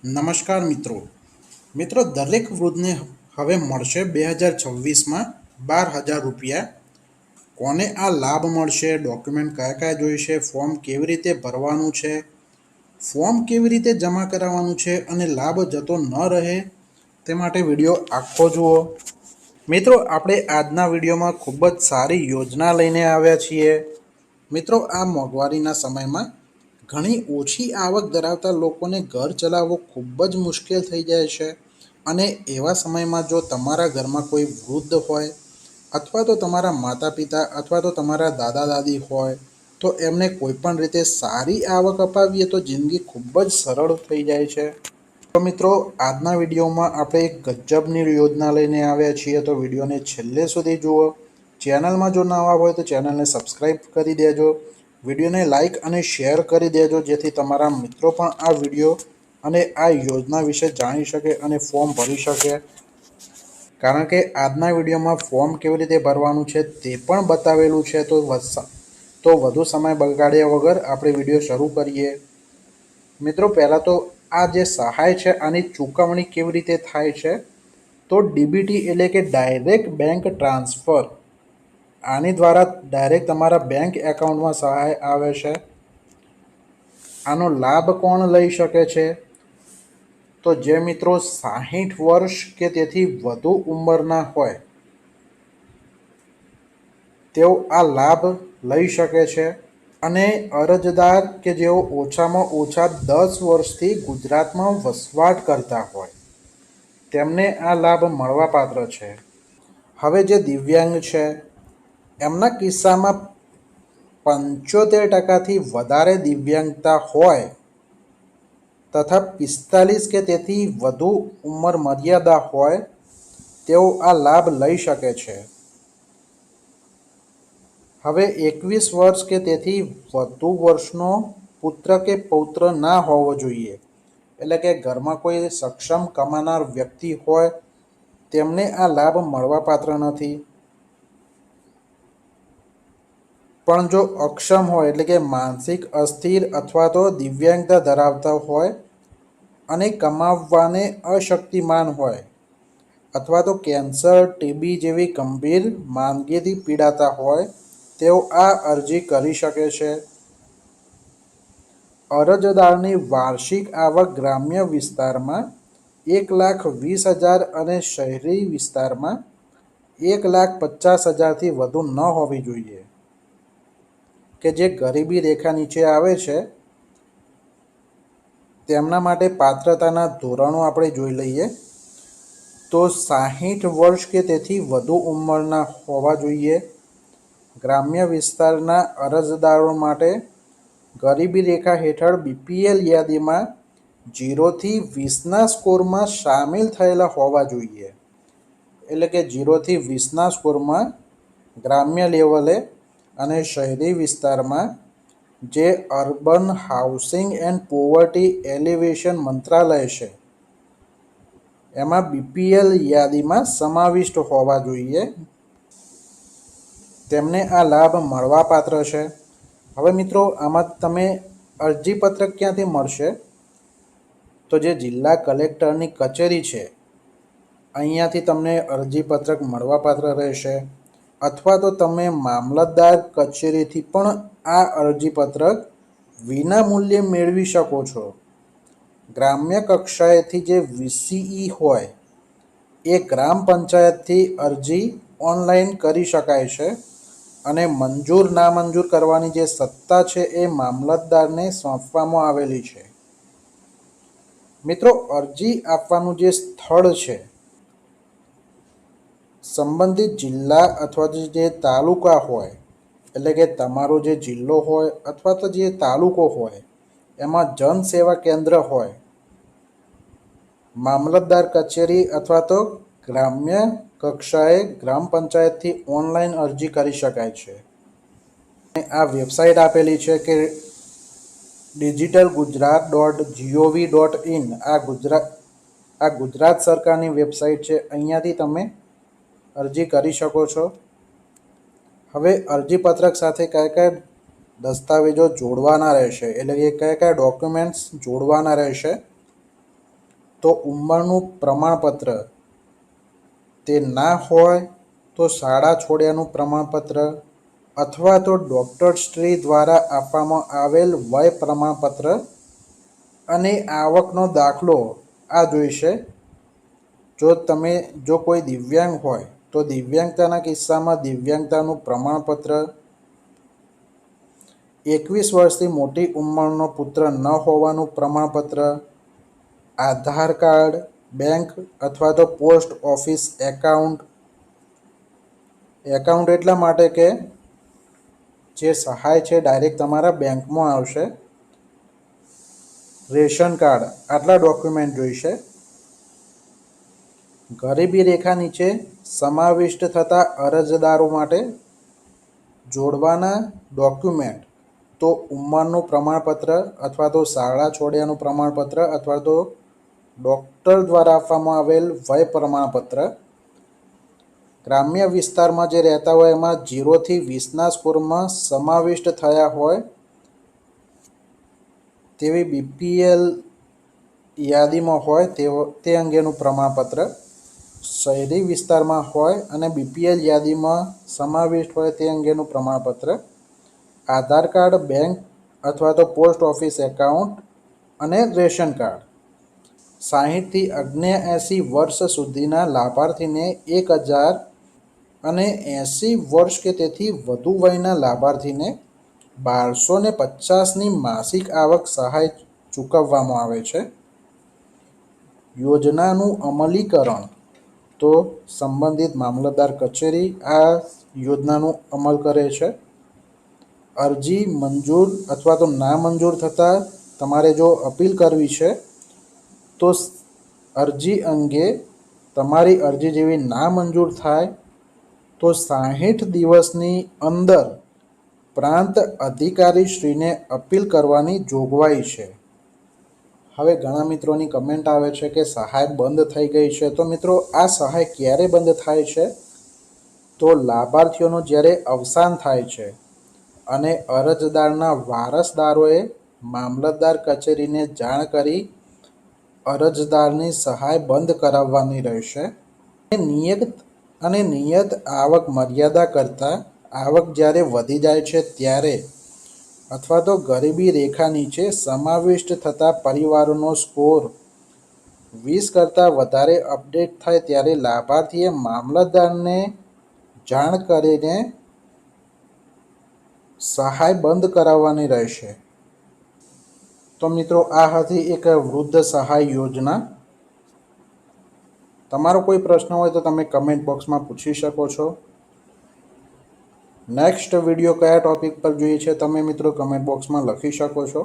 નમસ્કાર મિત્રો દરેક વૃદ્ધને હવે મળશે 2026માં 12,000 રૂપિયા। કોને આ લાભ મળશે, ડોક્યુમેન્ટ કયા કયા જોઈશે, ફોર્મ કેવી રીતે ભરવાનું છે, ફોર્મ કેવી રીતે જમા કરાવવાનું છે અને લાભ જતો ન રહે તે માટે વિડીયો આખો જુઓ। મિત્રો આપણે આજના વિડીયોમાં ખૂબ જ સારી યોજના લઈને આવ્યા છીએ। મિત્રો આ મોંઘવારીના સમયમાં ઘણી ઓછી આવક ધરાવતા લોકોને ઘર ચલાવવું ખૂબ જ મુશ્કેલ થઈ જાય છે અને એવા સમયમાં જો તમારા ઘરમાં કોઈ વૃદ્ધ હોય અથવા તો તમારા માતા પિતા અથવા તો તમારા દાદા દાદી હોય તો એમને કોઈ પણ રીતે સારી આવક અપાવીએ તો જિંદગી ખૂબ જ સરળ થઈ જાય છે। તો મિત્રો આજના વિડીયોમાં આપણે એક ગજબની યોજના લઈને આવ્યા છીએ, તો વિડીયોને છેલ્લે સુધી જુઓ। ચેનલમાં જો નવા હોય તો ચેનલને સબસ્ક્રાઈબ કરી દેજો, વિડીયોને લાઇક અને શેર કરી દેજો જેથી તમારા મિત્રો પણ આ વિડીયો અને આ યોજના વિશે જાણી શકે અને ફોર્મ ભરી શકે। કારણ કે આજના વિડીયોમાં ફોર્મ કેવી રીતે ભરવાનું છે તે પણ બતાવેલું છે। તો વધુ સમય બગાડ્યા વગર આપણે વિડીયો શરૂ કરીએ। મિત્રો પહેલાં તો આ જે સહાય છે આની ચૂકવણી કેવી રીતે થાય છે, તો ડીબીટી એટલે કે ડાયરેક્ટ બેંક ટ્રાન્સફર, આની દ્વારા ડાયરેક્ટ તમારા બેંક એકાઉન્ટમાં સહાય આવે છે। આનો લાભ કોણ લઈ શકે છે, તો જે મિત્રો 60 વર્ષ કે તેથી વધુ ઉંમરના હોય તેઓ આ લાભ લઈ શકે છે અને અરજદાર કે જેઓ ઓછામાં ઓછા 10 વર્ષથી ગુજરાતમાં વસવાટ કરતા હોય તેમને આ લાભ મળવાપાત્ર છે। હવે જે દિવ્યાંગ છે એમના કિસ્સામાં 75% વધારે દિવ્યાંગતા હોય તથા 45 કે તેથી વધુ ઉંમર મર્યાદા હોય તેઓ આ લાભ લઈ શકે છે। હવે 21 વર્ષ કે તેથી વધુ વર્ષનો પુત્ર કે પૌત્ર ના હોવો જોઈએ, એટલે કે ઘરમાં કોઈ સક્ષમ કમાનાર વ્યક્તિ હોય તેમને આ લાભ મળવાપાત્ર નથી। પણ જો અક્ષમ હોય એટલે કે માનસિક અસ્થિર અથવા તો દિવ્યાંગતા ધરાવતા હોય અને કમાવવાને અશક્તિમાન હોય અથવા તો કેન્સર, ટીબી જેવી ગંભીર માંદગીથી પીડાતા હોય તેઓ આ અરજી કરી શકે છે। અરજદારની વાર્ષિક આવક ગ્રામ્ય વિસ્તારમાં 1,20,000 અને શહેરી વિસ્તારમાં 1,50,000થી વધુ ન હોવી જોઈએ, કે જે ગરીબી રેખા નીચે આવે છે તેમના માટે પાત્રતાના ધોરણો આપણે જોઈ લઈએ। તો 60 વર્ષ કે તેથી વધુ ઉંમરના હોવા જોઈએ। ગ્રામ્ય વિસ્તારના અરજદારો માટે ગરીબી રેખા હેઠળ બીપીએલ યાદીમાં 0થી 20ના સ્કોરમાં સામેલ થયેલા હોવા જોઈએ, એટલે કે 0થી 20ના સ્કોરમાં ગ્રામ્ય લેવલે અને શહેરી વિસ્તારમાં જે urban housing and poverty elevation મંત્રાલય છે એમાં બીપીએલ યાદીમાં સમાવિષ્ટ હોવા જોઈએ, તેમને આ લાભ મળવાપાત્ર છે। હવે મિત્રો આમાં તમે અરજીપત્રક ક્યાંથી મળશે, તો જે જિલ્લા કલેક્ટરની કચેરી છે અહીંયાથી તમને અરજીપત્રક મળવાપાત્ર રહેશે, અથવા તો તમે મામલતદાર કચેરીથી પણ આ અરજીપત્રક વિના મૂલ્યે મેળવી શકો છો। ગ્રામ્ય કક્ષાએથી જે વીસીઈ હોય એ ગ્રામ પંચાયતથી અરજી ઓનલાઈન કરી શકાય છે અને મંજૂર નામંજૂર કરવાની જે સત્તા છે એ મામલતદારને સોંપવામાં આવેલી છે। મિત્રો અરજી આપવાનું જે સ્થળ છે સંબંધિત જિલ્લા અથવા તો જે તાલુકા હોય, એટલે કે તમારો જે જિલ્લો હોય અથવા તો જે તાલુકો હોય એમાં જન સેવા કેન્દ્ર હોય, મામલતદાર કચેરી અથવા તો ગ્રામ્ય કક્ષાએ ગ્રામ પંચાયતથી ઓનલાઈન અરજી કરી શકાય છે। આ વેબસાઇટ આપેલી છે કે digitalgujarat.gov.in, આ ગુજરાત સરકારની વેબસાઇટ છે, અહીંયાથી તમે અરજી કરી શકો છો। હવે અરજીપત્રક સાથે કયા કયા દસ્તાવેજો જોડવાના રહેશે, એટલે કે કયા કયા ડોક્યુમેન્ટ્સ જોડવાના રહેશે તો ઉંમરનું પ્રમાણપત્ર, તે ના હોય તો શાળા છોડ્યાનું પ્રમાણપત્ર અથવા તો ડૉક્ટરશ્રી દ્વારા આપવામાં આવેલ વય પ્રમાણપત્ર અને આવકનો દાખલો આ જોઈશે. જો કોઈ દિવ્યાંગ હોય તો દિવ્યાંગતાના કિસ્સામાં દિવ્યાંગતાનું પ્રમાણપત્ર, 21 વર્ષથી મોટી ઉંમરનો પુત્ર ન હોવાનું પ્રમાણપત્ર, આધાર કાર્ડ, બેંક અથવા તો પોસ્ટ ઓફિસ એકાઉન્ટ એટલા માટે કે જે સહાય છે ડાયરેક્ટ તમારા બેંકમાં આવશે. રેશન કાર્ડ, આટલા ડોક્યુમેન્ટ જોઈશે. ગરીબી રેખા નીચે સમાવિષ્ટ થતા અરજદારો માટે જોડવાના ડોક્યુમેન્ટ, તો ઉંમરનું પ્રમાણપત્ર અથવા તો શાળા છોડ્યાનું પ્રમાણપત્ર અથવા તો ડૉક્ટર દ્વારા આપવામાં આવેલ વય પ્રમાણપત્ર. ગ્રામ્ય વિસ્તારમાં જે રહેતા હોય એમાં 0 થી 20ના સ્કોરમાં સમાવિષ્ટ થયા હોય તેવી BPL યાદીમાં હોય તે અંગેનું પ્રમાણપત્ર. શહેરી વિસ્તારમાં હોય અને BPL યાદીમાં સમાવિષ્ટ હોય તે અંગેનું પ્રમાણપત્ર. આધાર કાર્ડ, બેંક અથવા તો પોસ્ટ ઓફિસ એકાઉન્ટ અને રેશન કાર્ડ. 60 થી 79 વર્ષ સુધીના લાભાર્થીને 1000 અને 80 વર્ષ કે તેથી વધુ વયના લાભાર્થીને 1250ની માસિક આવક સહાય ચૂકવવામાં આવે છે. યોજનાનું અમલીકરણ, તો સંબંધિત મામલતદાર કચેરી આ યોજનાનું અમલ કરે છે. અરજી મંજૂર અથવા તો ના મંજૂર થતાં તમારે જો અપીલ કરવી છે તો અરજી અંગે તમારી અરજી જેવી ના મંજૂર થાય તો 60 દિવસની અંદર પ્રાંત અધિકારીશ્રીને અપીલ કરવાની જોગવાઈ છે. હવે ઘણા મિત્રોની કમેન્ટ આવે છે કે સહાય બંધ થઈ ગઈ છે. તો મિત્રો, આ સહાય ક્યારે બંધ થાય છે? તો લાભાર્થીઓનું જ્યારે અવસાન થાય છે અને અરજદારના વારસદારોએ મામલતદાર કચેરીને જાણ કરી અરજદારની સહાય બંધ કરાવવાની રહેશે. નિયત આવક મર્યાદા કરતાં આવક જ્યારે વધી જાય છે ત્યારે અથવા તો ગરીબી રેખા નીચે સમાવિષ્ટ થતા પરિવારોનો સ્કોર 20 કરતાં વધારે અપડેટ થાય ત્યારે લાભાર્થીએ મામલતદારને જાણ કરીને સહાય બંધ કરાવવાની રહેશે. તો મિત્રો, આ હતી એક વૃદ્ધ સહાય યોજના. તમારો કોઈ પ્રશ્ન હોય તો તમે કમેન્ટ બોક્સમાં પૂછી શકો છો. નેક્સ્ટ વિડીયો કયા ટોપિક પર જોઈએ છે તમે મિત્રો કમેન્ટ બોક્સમાં લખી શકો છો.